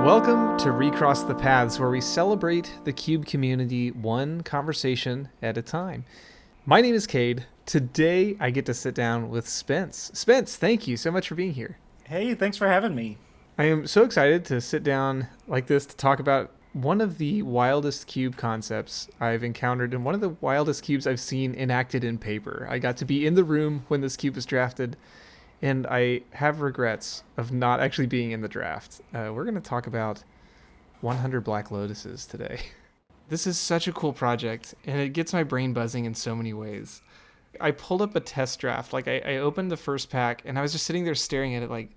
Welcome to Recross the Paths, where we celebrate the Cube community one conversation at a time. My name is Cade. Today, I get to sit down with Spence. Spence, thank you so much for being here. Hey, thanks for having me. I am so excited to sit down like this to talk about one of the wildest cube concepts I've encountered and one of the wildest cubes I've seen enacted in paper. I got to be in the room when this cube was drafted, and I have regrets of not actually being in the draft. We're going to talk about 100 Black Lotuses today. This is such a cool project, and it gets my brain buzzing in so many ways. I pulled up a test draft. I opened the first pack, and I was just sitting there staring at it like,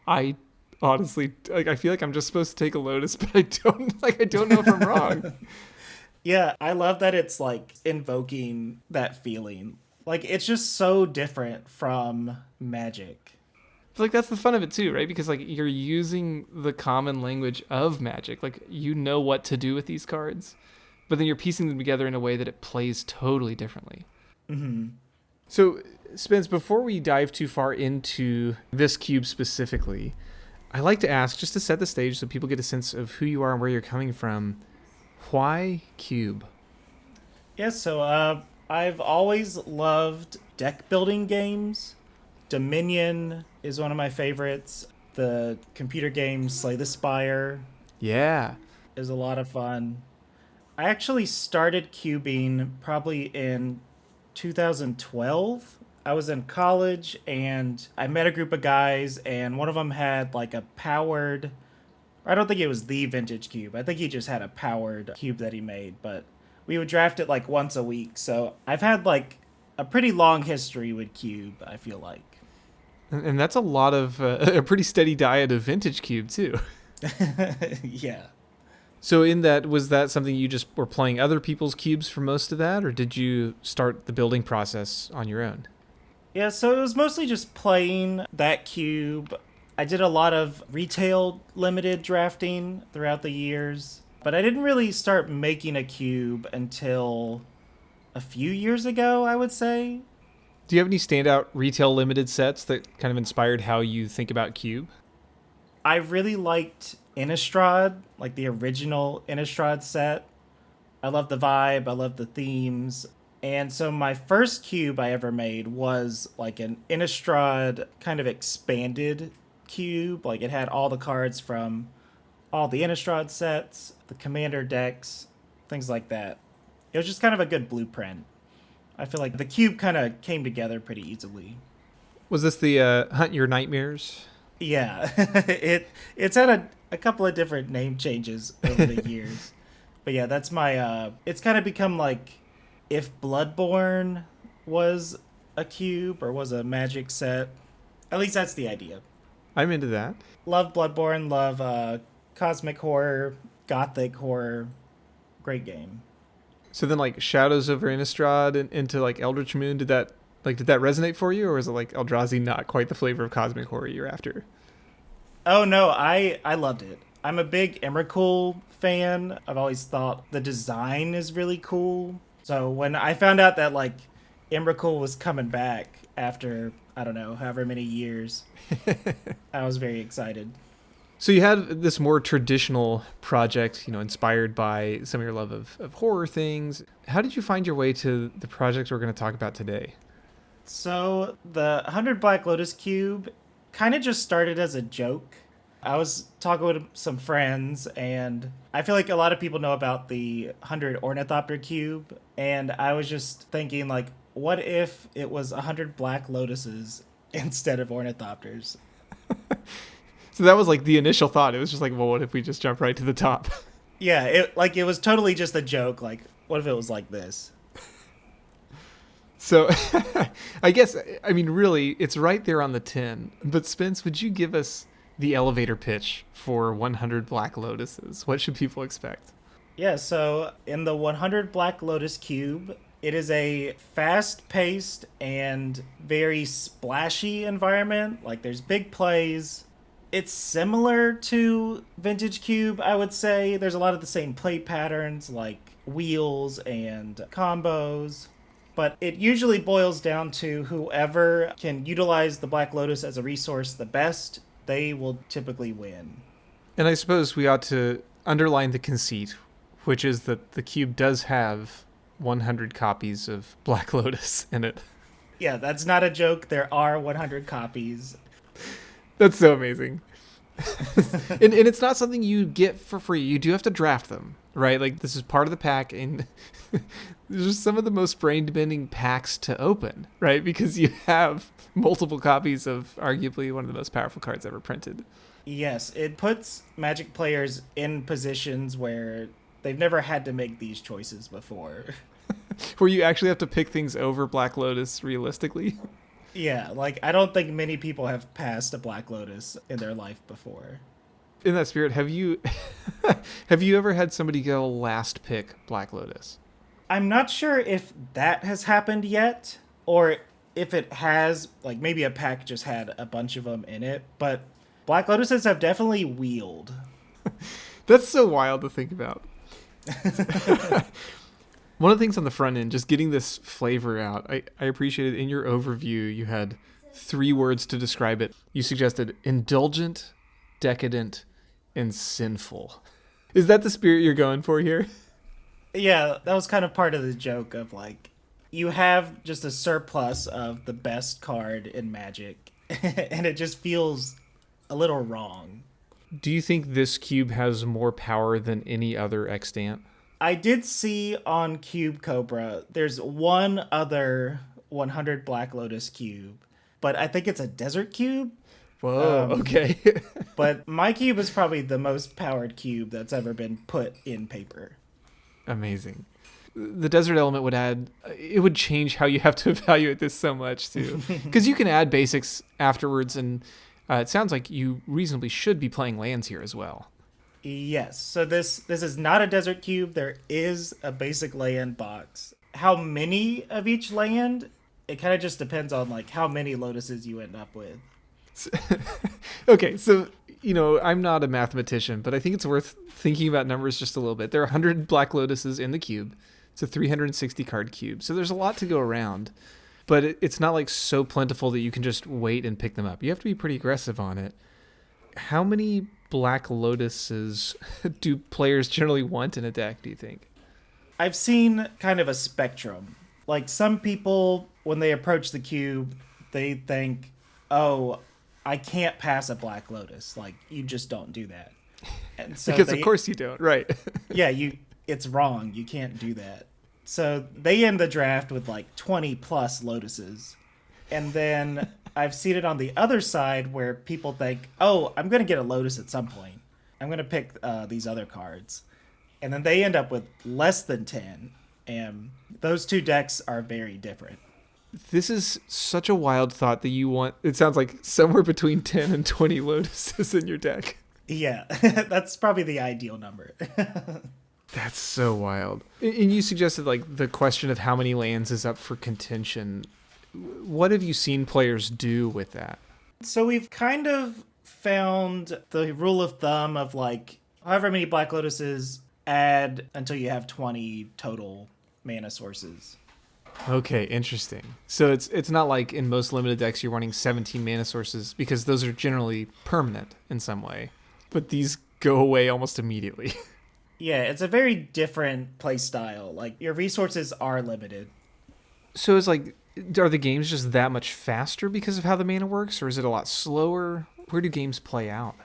I honestly, I feel like I'm just supposed to take a Lotus, but I don't know if I'm wrong. Yeah, I love that it's like invoking that feeling. Like it's just so different from Magic. I feel like that's the fun of it too, right? Because like you're using the common language of Magic. Like you know what to do with these cards, but then you're piecing them together in a way that it plays totally differently. Mm-hmm. So, Spence, before we dive too far into this cube specifically, I like to ask, just to set the stage so people get a sense of who you are and where you're coming from, why cube? Yeah, so I've always loved deck building games. Dominion is one of my favorites. The computer game Slay the Spire Yeah. is a lot of fun. I actually started cubing probably in 2012. I was in college and I met a group of guys, and one of them had like a powered, I don't think it was the vintage cube. I think he just had a powered cube that he made, but we would draft it like once a week. So I've had like a pretty long history with cube, I feel like. And that's a lot of, a pretty steady diet of vintage cube too. Yeah. So in that, was that something you just were playing other people's cubes for most of that, or did you start the building process on your own? Yeah, so it was mostly just playing that cube. I did a lot of retail limited drafting throughout the years, but I didn't really start making a cube until a few years ago, I would say. Do you have any standout retail limited sets that kind of inspired how you think about cube? I really liked Innistrad, like the original Innistrad set. I love the vibe, I love the themes. And so my first cube I ever made was like an Innistrad kind of expanded cube. Like it had all the cards from all the Innistrad sets, the commander decks, things like that. It was just kind of a good blueprint. I feel like the cube kind of came together pretty easily. Was this the Hunt Your Nightmares? Yeah, it's had a couple of different name changes over the years. But yeah, that's my, it's kind of become like if Bloodborne was a cube or was a Magic set. At least that's the idea. I'm into that. Love Bloodborne, love cosmic horror, gothic horror. Great game. So then, like Shadows over Innistrad and into like Eldritch Moon, did that resonate for you, or was it like Eldrazi not quite the flavor of cosmic horror you're after? Oh no, I loved it. I'm a big Emrakul fan. I've always thought the design is really cool. So when I found out that like Emrakul was coming back after, I don't know, however many years, I was very excited. So you had this more traditional project, inspired by some of your love of horror things. How did you find your way to the project we're going to talk about today? So the 100 Black Lotus Cube kind of just started as a joke. I was talking with some friends, and I feel like a lot of people know about the 100 Ornithopter Cube, and I was just thinking, like, what if it was 100 Black Lotuses instead of Ornithopters? So that was like the initial thought. It was just like, well, what if we just jump right to the top? Yeah, it was totally just a joke. Like, what if it was like this? So I guess, really, it's right there on the tin. But Spence, would you give us the elevator pitch for 100 Black Lotuses? What should people expect? Yeah, so in the 100 Black Lotus Cube, it is a fast-paced and very splashy environment. Like, there's big plays. It's similar to Vintage Cube, I would say. There's a lot of the same play patterns, like wheels and combos. But it usually boils down to whoever can utilize the Black Lotus as a resource the best, they will typically win. And I suppose we ought to underline the conceit, which is that the cube does have 100 copies of Black Lotus in it. Yeah, that's not a joke. There are 100 copies. That's so amazing. And it's not something you get for free. You do have to draft them, right? Like, this is part of the pack, and these are some of the most brain-bending packs to open, right? Because you have multiple copies of arguably one of the most powerful cards ever printed. Yes, it puts Magic players in positions where they've never had to make these choices before. Where you actually have to pick things over Black Lotus realistically. Yeah, like, I don't think many people have passed a Black Lotus in their life before. In that spirit, have you have you ever had somebody go last pick Black Lotus? I'm not sure if that has happened yet, or if it has, like, maybe a pack just had a bunch of them in it, but Black Lotuses have definitely wheeled. That's so wild to think about. One of the things on the front end, just getting this flavor out, I appreciated in your overview, you had 3 words to describe it. You suggested indulgent, decadent, and sinful. Is that the spirit you're going for here? Yeah, that was kind of part of the joke of, like, you have just a surplus of the best card in Magic, and it just feels a little wrong. Do you think this cube has more power than any other extant? I did see on Cube Cobra, there's one other 100 Black Lotus cube, but I think it's a desert cube. Whoa, okay. But my cube is probably the most powered cube that's ever been put in paper. Amazing. The desert element it would change how you have to evaluate this so much too. Because you can add basics afterwards, and it sounds like you reasonably should be playing lands here as well. Yes, so this is not a desert cube. There is a basic land box. How many of each land? It kind of just depends on, like, how many lotuses you end up with. Okay, so, I'm not a mathematician, but I think it's worth thinking about numbers just a little bit. There are 100 Black Lotuses in the cube. It's a 360 card cube, so there's a lot to go around. But it's not, like, so plentiful that you can just wait and pick them up. You have to be pretty aggressive on it. How many Black Lotuses do players generally want in a deck, do you think? I've seen kind of a spectrum. Like, some people, when they approach the cube, they think, oh, I can't pass a Black Lotus. Like, you just don't do that. And so because of course you don't, right? Yeah, it's wrong. You can't do that. So they end the draft with like 20 plus Lotuses. And then I've seen it on the other side where people think, oh, I'm going to get a Lotus at some point. I'm going to pick these other cards. And then they end up with less than 10. And those two decks are very different. This is such a wild thought that you want. It sounds like somewhere between 10 and 20 Lotuses in your deck. Yeah, that's probably the ideal number. That's so wild. And you suggested, like, the question of how many lands is up for contention. What have you seen players do with that? So we've kind of found the rule of thumb of, like, however many Black Lotuses, add until you have 20 total mana sources. Okay, interesting. So it's not like in most limited decks you're running 17 mana sources, because those are generally permanent in some way. But these go away almost immediately. Yeah, it's a very different play style. Like, your resources are limited. So it's like, are the games just that much faster because of how the mana works, or is it a lot slower? Where do games play out?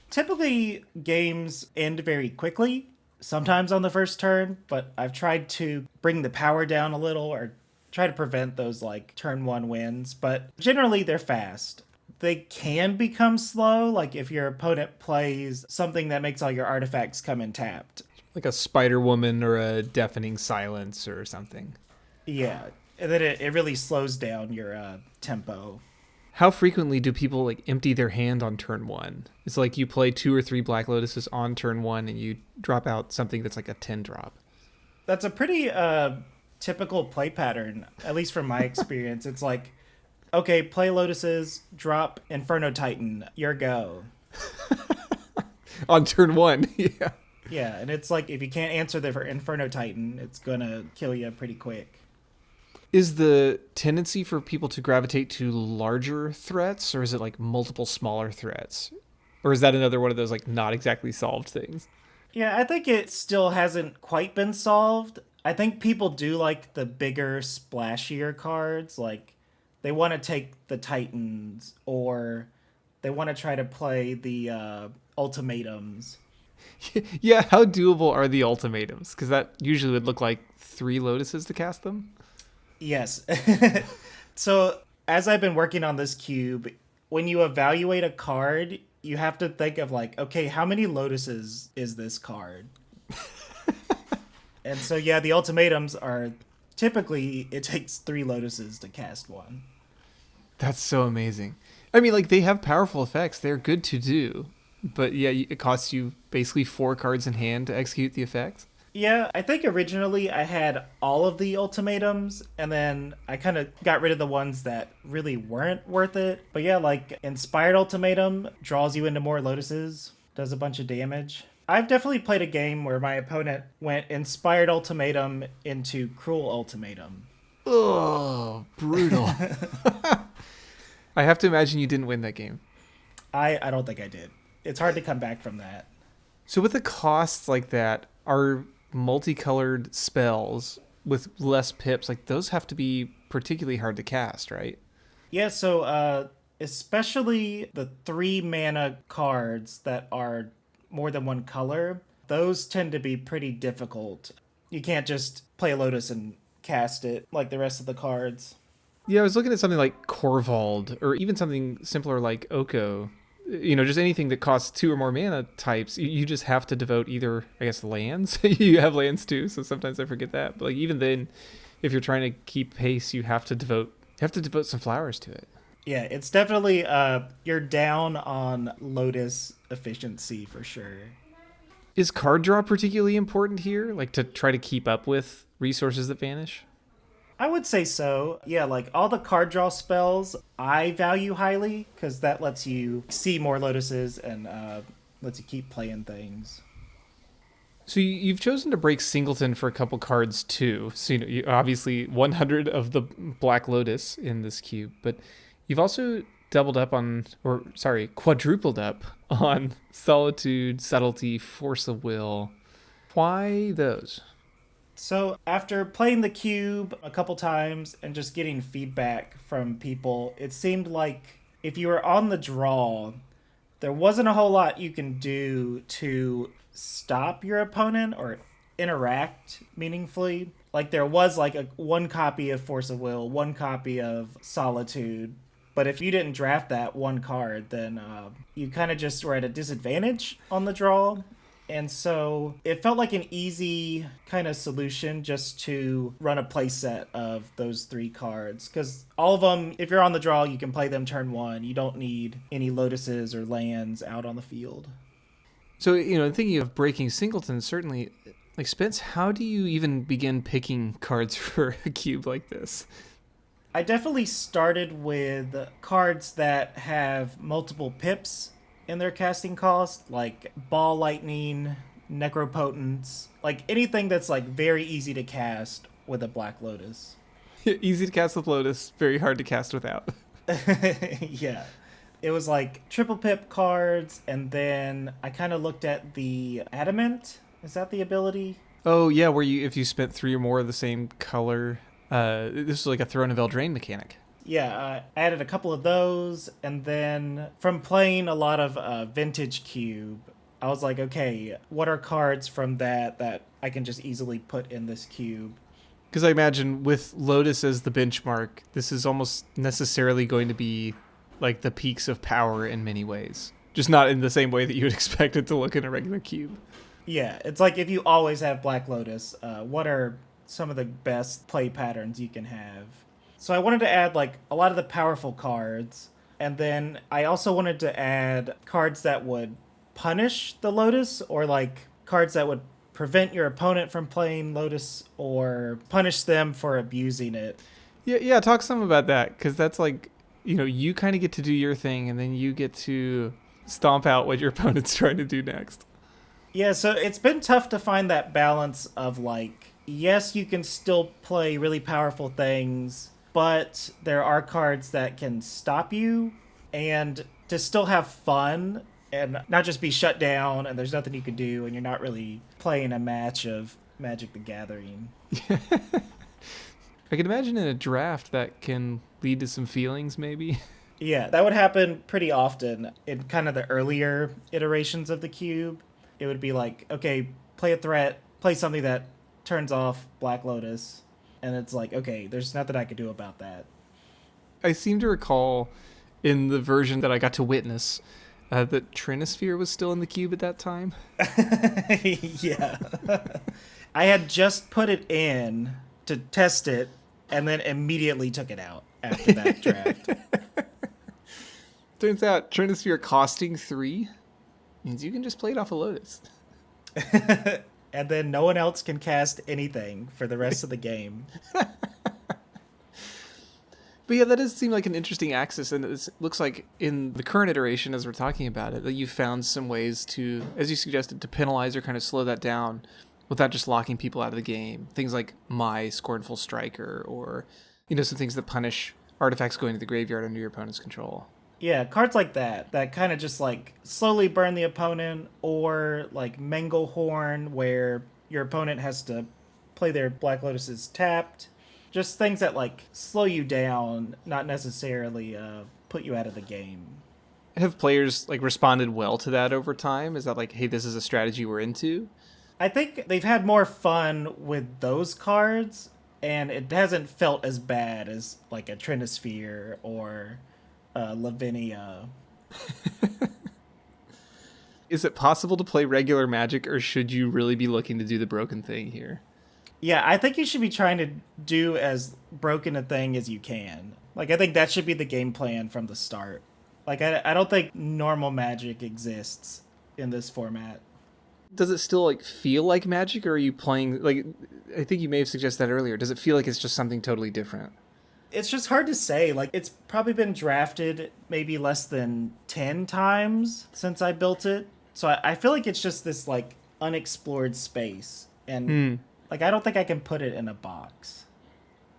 Typically, games end very quickly, sometimes on the first turn, but I've tried to bring the power down a little or try to prevent those, like, turn 1 wins, but generally they're fast. They can become slow, like if your opponent plays something that makes all your artifacts come in tapped. Like a Spider Woman or a Deafening Silence or something. Yeah, and then it really slows down your tempo. How frequently do people, like, empty their hand on turn 1? It's like you play 2 or 3 Black Lotuses on turn 1 and you drop out something that's like a 10 drop. That's a pretty typical play pattern, at least from my experience. It's like, okay, play Lotuses, drop Inferno Titan, your go. On turn 1, yeah. Yeah, and it's like, if you can't answer the Inferno Titan, it's gonna kill you pretty quick. Is the tendency for people to gravitate to larger threats, or is it like multiple smaller threats? Or is that another one of those like not exactly solved things? Yeah, I think it still hasn't quite been solved. I think people do like the bigger, splashier cards. Like, they want to take the Titans, or they want to try to play the ultimatums. Yeah, how doable are the ultimatums? Because that usually would look like 3 Lotuses to cast them. Yes. So, as I've been working on this cube, when you evaluate a card, you have to think of, like, okay, how many Lotuses is this card? And so, yeah, the ultimatums are typically it takes 3 Lotuses to cast one. That's so amazing. I mean, like they have powerful effects. They're good to do, but yeah, it costs you basically 4 cards in hand to execute the effect. Yeah, I think originally I had all of the ultimatums, and then I kind of got rid of the ones that really weren't worth it. But yeah, like Inspired Ultimatum draws you into more Lotuses, does a bunch of damage. I've definitely played a game where my opponent went Inspired Ultimatum into Cruel Ultimatum. Oh, brutal. I have to imagine you didn't win that game. I don't think I did. It's hard to come back from that. So with the costs like that, are multicolored spells with less pips, like those have to be particularly hard to cast, right? Yeah, so especially the 3 mana cards that are more than one color, those tend to be pretty difficult. You can't just play a Lotus and cast it like the rest of the cards. Yeah, I was looking at something like Corvald, or even something simpler like Oko. You know, just anything that costs 2 or more mana types. You just have to devote either, I guess, lands. You have lands too, so sometimes I forget that. But like even then, if you're trying to keep pace, you have to devote some flowers to it. Yeah, it's definitely you're down on Lotus efficiency for sure. Is card draw particularly important here? Like to try to keep up with resources that vanish? I would say so. Yeah, like all the card draw spells I value highly because that lets you see more Lotuses and lets you keep playing things. So you've chosen to break singleton for a couple cards too. So obviously 100 of the Black Lotus in this cube, but you've also doubled up on, or sorry, quadrupled up on solitude, subtlety, force of will. Why those? So, after playing the cube a couple times and just getting feedback from people, it seemed like if you were on the draw, there wasn't a whole lot you can do to stop your opponent or interact meaningfully. Like there was like a one copy of Force of Will, one copy of Solitude, but if you didn't draft that one card, then you kind of just were at a disadvantage on the draw. And so it felt like an easy kind of solution just to run a playset of those 3 cards. Because all of them, if you're on the draw, you can play them turn 1. You don't need any Lotuses or lands out on the field. So, thinking of breaking singleton, certainly, like Spence, how do you even begin picking cards for a cube like this? I definitely started with cards that have multiple pips in their casting cost, like Ball Lightning, Necropotence, like anything that's like very easy to cast with a Black Lotus. Easy to cast with Lotus, very hard to cast without. Yeah. It was like triple pip cards, and then I kind of looked at the Adamant. Is that the ability? Oh yeah, where if you spent 3 or more of the same color, this is like a Throne of Eldraine mechanic. Yeah, I added a couple of those, and then from playing a lot of Vintage Cube, I was like, okay, what are cards from that I can just easily put in this cube? Because I imagine with Lotus as the benchmark, this is almost necessarily going to be like the peaks of power in many ways. Just not in the same way that you would expect it to look in a regular cube. Yeah, it's like if you always have Black Lotus, what are some of the best play patterns you can have? So I wanted to add like a lot of the powerful cards, and then I also wanted to add cards that would punish the Lotus, or like cards that would prevent your opponent from playing Lotus or punish them for abusing it. Yeah. Talk some about that, because that's like, you kind of get to do your thing, and then you get to stomp out what your opponent's trying to do next. Yeah, so it's been tough to find that balance of like, yes, you can still play really powerful things, but there are cards that can stop you, and to still have fun and not just be shut down and there's nothing you can do and you're not really playing a match of Magic the Gathering. I can imagine in a draft that can lead to some feelings, maybe. Yeah, that would happen pretty often in kind of the earlier iterations of the cube. It would be like, okay, play a threat, play something that turns off Black Lotus, and it's like, okay, there's nothing I could do about that. I seem to recall in the version that I got to witness that Trinisphere was still in the cube at that time. Yeah. I had just put it in to test it and then immediately took it out after that draft. Turns out Trinisphere costing 3 means you can just play it off a Lotus. And then no one else can cast anything for the rest of the game. But yeah, that does seem like an interesting axis, and it looks like in the current iteration, as we're talking about it, that you've found some ways to, as you suggested, to penalize or kind of slow that down without just locking people out of the game. Things like My Scornful Striker, or, some things that punish artifacts going to the graveyard under your opponent's control. Yeah, cards like that kind of just like slowly burn the opponent, or like Manglehorn, where your opponent has to play their Black Lotuses tapped. Just things that like slow you down, not necessarily put you out of the game. Have players like responded well to that over time? Is that like, hey, this is a strategy we're into? I think they've had more fun with those cards, and it hasn't felt as bad as like a Trinisphere or Lavinia. Is it possible to play regular Magic, or should you really be looking to do the broken thing here? Yeah, I think you should be trying to do as broken a thing as you can. Like, I think that should be the game plan from the start. Like, I don't think normal Magic exists in this format. Does it still like feel like Magic, or are you playing like? I think you may have suggested that earlier. Does it feel like it's just something totally different? It's just hard to say. Like, it's probably been drafted maybe less than 10 times since I built it. So I feel like it's just this, like, unexplored space. And, like, I don't think I can put it in a box.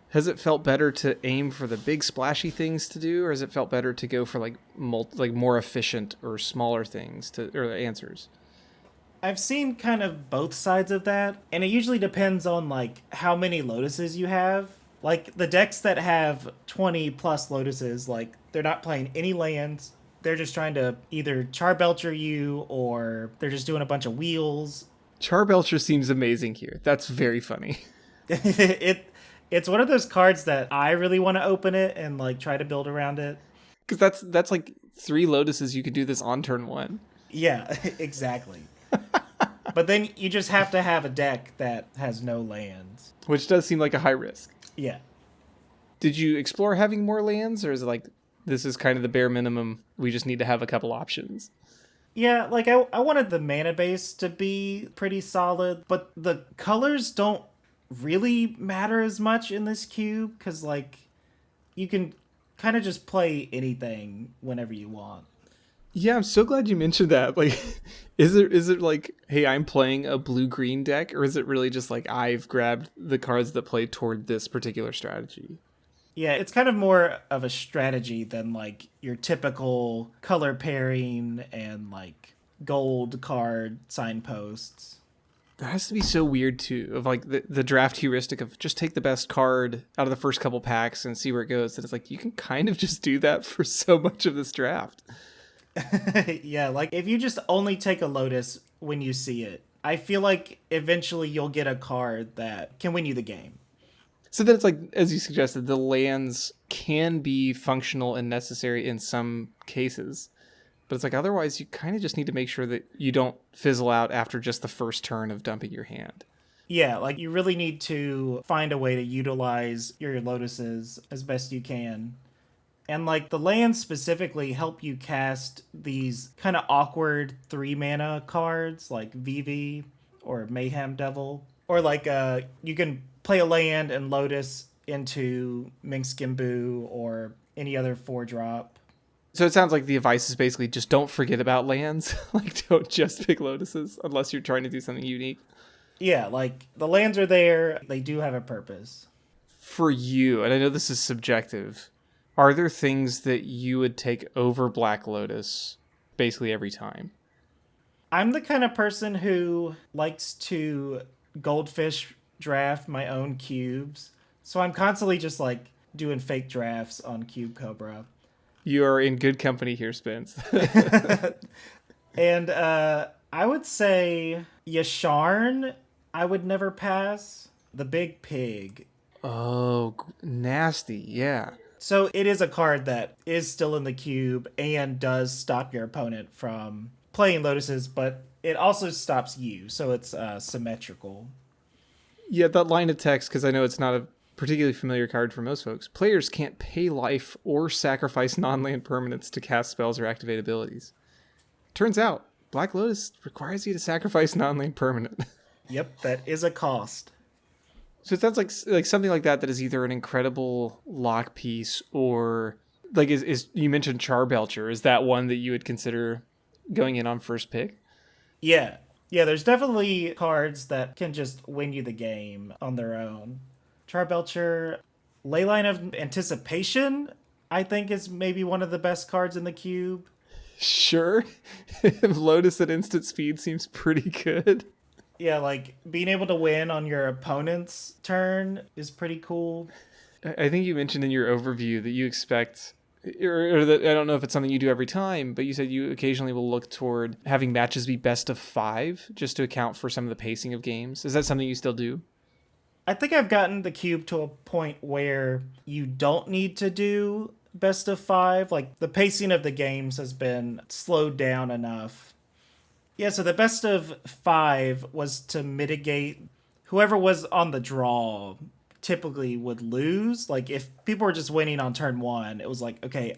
Has it felt better to aim for the big splashy things to do, or has it felt better to go for like more efficient or smaller things or answers? I've seen kind of both sides of that, and it usually depends on like how many Lotuses you have. Like the decks that have 20 plus Lotuses, like they're not playing any lands. They're just trying to either Charbelcher you, or they're just doing a bunch of wheels. Charbelcher seems amazing here. That's very funny. It's one of those cards that I really want to open it and like try to build around it. Because that's like 3 Lotuses you could do this on turn 1. Yeah, exactly. But then you just have to have a deck that has no lands. Which does seem like a high risk. Yeah. Did you explore having more lands, or is it like, this is kind of the bare minimum, we just need to have a couple options? Yeah, like I wanted the mana base to be pretty solid, but the colors don't really matter as much in this cube, because like you can kind of just play anything whenever you want. Yeah, I'm so glad you mentioned that. Like, is it like, hey, I'm playing a blue-green deck, or is it really just like I've grabbed the cards that play toward this particular strategy? Yeah, it's kind of more of a strategy than like your typical color pairing and like gold card signposts. That has to be so weird too, of like the draft heuristic of just take the best card out of the first couple packs and see where it goes. And it's like, you can kind of just do that for so much of this draft. Yeah, like if you just only take a Lotus when you see it, I feel like eventually you'll get a card that can win you the game. So then it's like, as you suggested, the lands can be functional and necessary in some cases. But it's like, otherwise you kind of just need to make sure that you don't fizzle out after just the first turn of dumping your hand. Yeah, like you really need to find a way to utilize your Lotuses as best you can. And like the lands specifically help you cast these kind of awkward 3 mana cards like Vivi or Mayhem Devil. Or like you can play a land and Lotus into Minskimbu or any other 4-drop. So it sounds like the advice is basically just don't forget about lands. Like, don't just pick Lotuses unless you're trying to do something unique. Yeah, like the lands are there. They do have a purpose. For you, and I know this is subjective, are there things that you would take over Black Lotus basically every time. I'm the kind of person who likes to goldfish draft my own cubes. So I'm constantly just like doing fake drafts on Cube Cobra. You are in good company here, Spence. And I would say Yasharn, I would never pass. The big pig. Oh, nasty. Yeah. So it is a card that is still in the cube and does stop your opponent from playing Lotuses, but it also stops you, so it's symmetrical. Yeah, that line of text, because I know it's not a particularly familiar card for most folks. Players can't pay life or sacrifice non-land permanents to cast spells or activate abilities. Turns out, Black Lotus requires you to sacrifice non-land permanent. Yep, that is a cost. So it sounds like something like that is either an incredible lock piece or like is you mentioned Charbelcher. Is that one that you would consider going in on first pick? Yeah. Yeah, there's definitely cards that can just win you the game on their own. Charbelcher, Leyline of Anticipation, I think is maybe one of the best cards in the cube. Sure. Lotus at instant speed seems pretty good. Yeah, like being able to win on your opponent's turn is pretty cool. I think you mentioned in your overview that you expect, or that I don't know if it's something you do every time, but you said you occasionally will look toward having matches be best of 5 just to account for some of the pacing of games. Is that something you still do? I think I've gotten the cube to a point where you don't need to do best of 5. Like the pacing of the games has been slowed down enough. Yeah, so the best of 5 was to mitigate whoever was on the draw typically would lose. Like if people were just winning on turn 1, it was like, okay,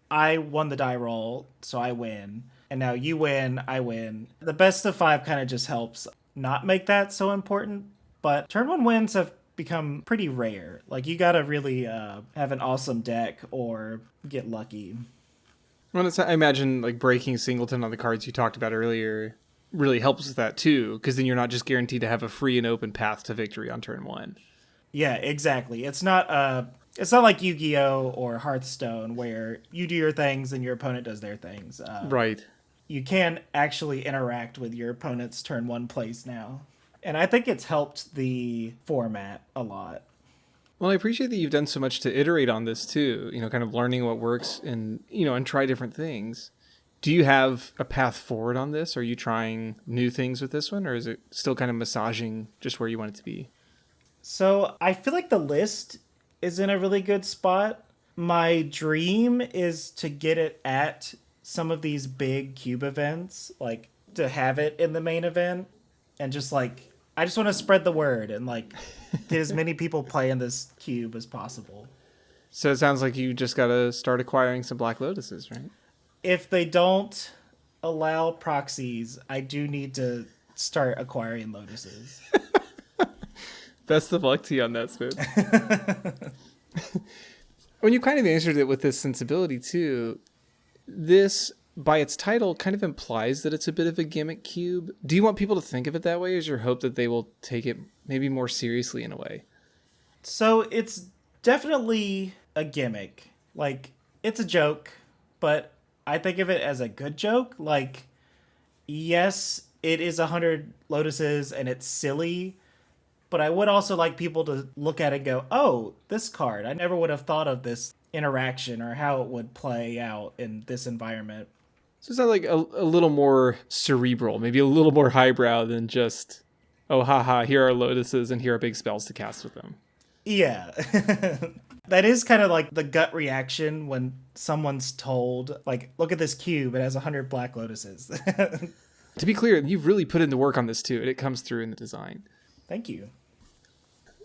I won the die roll, so I win. And now you win, I win. The best of 5 kind of just helps not make that so important. But turn 1 wins have become pretty rare. Like you gotta really have an awesome deck or get lucky. Well, I imagine like breaking singleton on the cards you talked about earlier really helps with that too, because then you're not just guaranteed to have a free and open path to victory on turn 1. Yeah, exactly. It's not like Yu-Gi-Oh or Hearthstone where you do your things and your opponent does their things. Right. You can actually interact with your opponent's turn 1 plays now. And I think it's helped the format a lot. Well, I appreciate that you've done so much to iterate on this too, kind of learning what works and try different things. Do you have a path forward on this? Are you trying new things with this one, or is it still kind of massaging just where you want it to be? So I feel like the list is in a really good spot. My dream is to get it at some of these big cube events, like to have it in the main event and just like I just want to spread the word and like get as many people playing this cube as possible. So it sounds like you just got to start acquiring some Black Lotuses, right? If they don't allow proxies, I do need to start acquiring Lotuses. Best of luck to you on that, Spence. When you kind of answered it with this sensibility too, this by its title kind of implies that it's a bit of a gimmick cube. Do you want people to think of it that way, or is your hope that they will take it maybe more seriously in a way? So it's definitely a gimmick. Like, it's a joke, but I think of it as a good joke. Like, yes, it is 100 Lotuses and it's silly, but I would also like people to look at it and go, oh, this card. I never would have thought of this interaction or how it would play out in this environment. So it's not like a little more cerebral, maybe a little more highbrow than just, oh, haha, here are Lotuses and here are big spells to cast with them. Yeah. That is kind of like the gut reaction when someone's told, like, look at this cube, it has 100 Black Lotuses. To be clear, you've really put in the work on this too, and it comes through in the design. Thank you.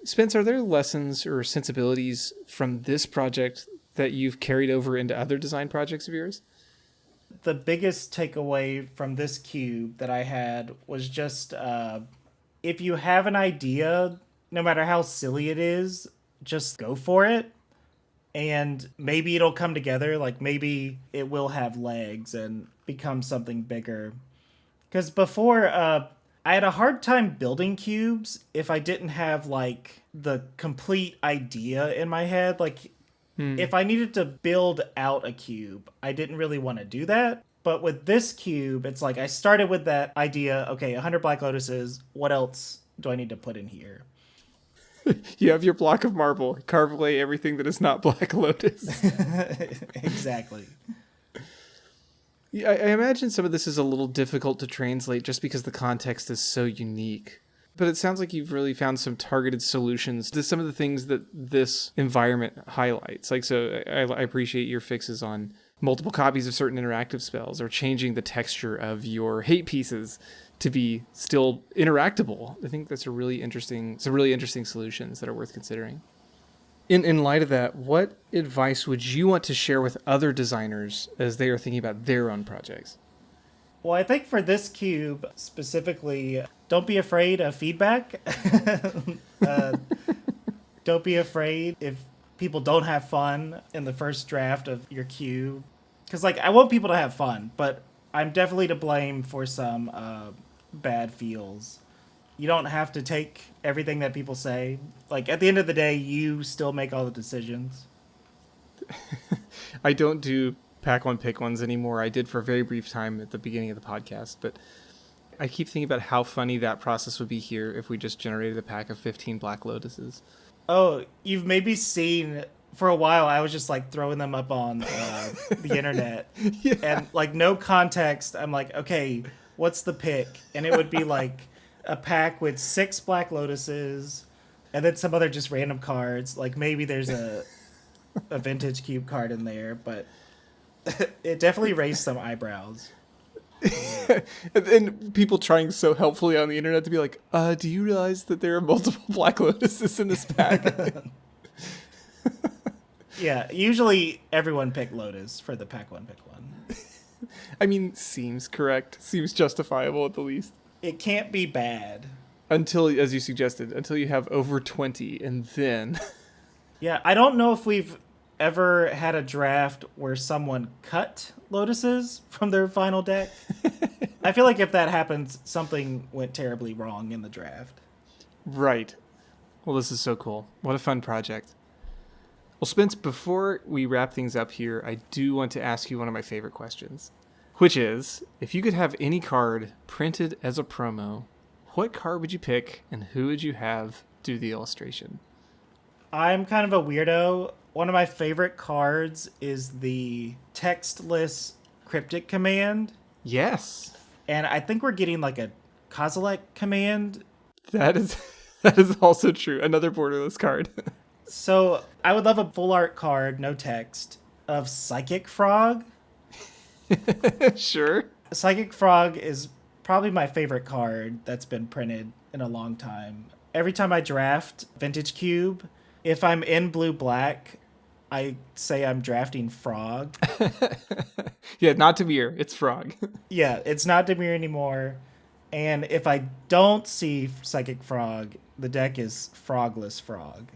Spence, are there lessons or sensibilities from this project that you've carried over into other design projects of yours? The biggest takeaway from this cube that I had was just if you have an idea, no matter how silly it is, just go for it. And maybe it'll come together. Like maybe it will have legs and become something bigger. Because before, I had a hard time building cubes if I didn't have like the complete idea in my head. Like if I needed to build out a cube, I didn't really want to do that. But with this cube, it's like I started with that idea, okay, 100 Black Lotuses, what else do I need to put in here? You have your block of marble. Carve away everything that is not Black Lotus. Exactly. Yeah, I imagine some of this is a little difficult to translate just because the context is so unique. But it sounds like you've really found some targeted solutions to some of the things that this environment highlights. Like, so I appreciate your fixes on multiple copies of certain interactive spells or changing the texture of your hate pieces to be still interactable. I think that's some really interesting solutions that are worth considering. In light of that, what advice would you want to share with other designers as they are thinking about their own projects? Well, I think for this cube specifically, don't be afraid of feedback. uh, don't be afraid if people don't have fun in the first draft of your cube. Because, like, I want people to have fun, but I'm definitely to blame for some bad feels. You don't have to take everything that people say. Like, at the end of the day, you still make all the decisions. I don't do pack one, pick ones anymore. I did for a very brief time at the beginning of the podcast, but I keep thinking about how funny that process would be here if we just generated a pack of 15 Black Lotuses. Oh, you've maybe seen, for a while, I was just like throwing them up on the internet. Yeah. And like no context, I'm like, okay, what's the pick? And it would be like a pack with 6 Black Lotuses and then some other just random cards. Like maybe there's a vintage cube card in there, but it definitely raised some eyebrows. And people trying so helpfully on the internet to be like, do you realize that there are multiple Black Lotuses in this pack? Yeah, usually everyone picked Lotus for the pack one, pick one. I mean, seems correct. Seems justifiable at the least. It can't be bad. Until, as you suggested, until you have over 20, and then... Yeah, I don't know if we've ever had a draft where someone cut Lotuses from their final deck. I feel like if that happens, something went terribly wrong in the draft. Right. Well, this is so cool. What a fun project. Well, Spence, before we wrap things up here, I do want to ask you one of my favorite questions, which is, if you could have any card printed as a promo, what card would you pick and who would you have do the illustration? I'm kind of a weirdo. One of my favorite cards is the textless cryptic command. Yes. And I think we're getting like a Kozilek command. That is also true. Another borderless card. So I would love a full art card, no text, of Psychic Frog. Sure. Psychic Frog is probably my favorite card that's been printed in a long time. Every time I draft Vintage Cube, if I'm in blue-black, I say I'm drafting Frog. Yeah, not Tamir. It's Frog. Yeah, it's not Demir anymore. And if I don't see Psychic Frog, the deck is Frogless Frog.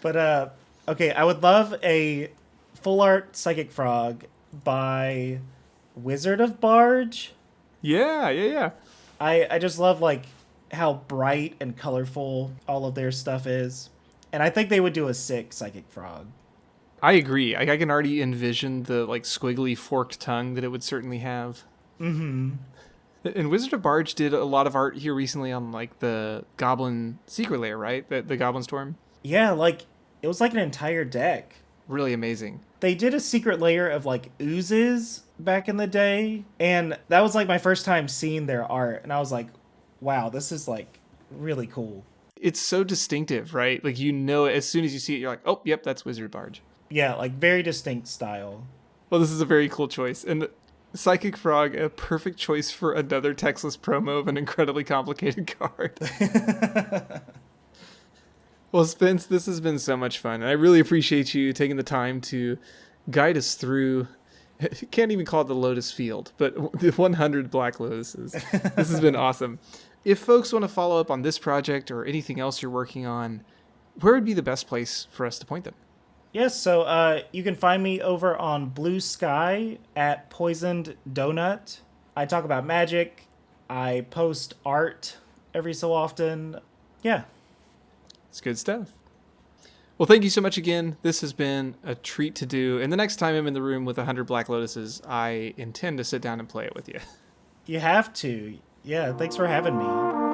But, okay, I would love a full art Psychic Frog by Wizard of Barge. Yeah. I just love, like, how bright and colorful all of their stuff is. And I think they would do a sick Psychic Frog. I agree. I can already envision the like squiggly forked tongue that it would certainly have. Mm-hmm. And Wizard of Barge did a lot of art here recently on like the Goblin Secret Lair, right? The Goblin Storm. Yeah, like, it was like an entire deck. Really amazing. They did a secret layer of like oozes back in the day, and that was like my first time seeing their art, and I was like, wow, this is like really cool. It's so distinctive, right? Like, you know, as soon as you see it, you're like, oh, yep, that's Wizard of Barge. Yeah, like very distinct style. Well, this is a very cool choice. And Psychic Frog, a perfect choice for another textless promo of an incredibly complicated card. Well, Spence, this has been so much fun. And I really appreciate you taking the time to guide us through, can't even call it the Lotus Field, but the 100 Black Lotuses. This has been awesome. If folks want to follow up on this project or anything else you're working on, where would be the best place for us to point them? Yes, so you can find me over on Blue Sky at Poisoned Donut. I talk about magic. I post art every so often. Yeah. It's good stuff. Well, thank you so much again. This has been a treat to do. And the next time I'm in the room with 100 Black Lotuses, I intend to sit down and play it with you. You have to. Yeah, thanks for having me.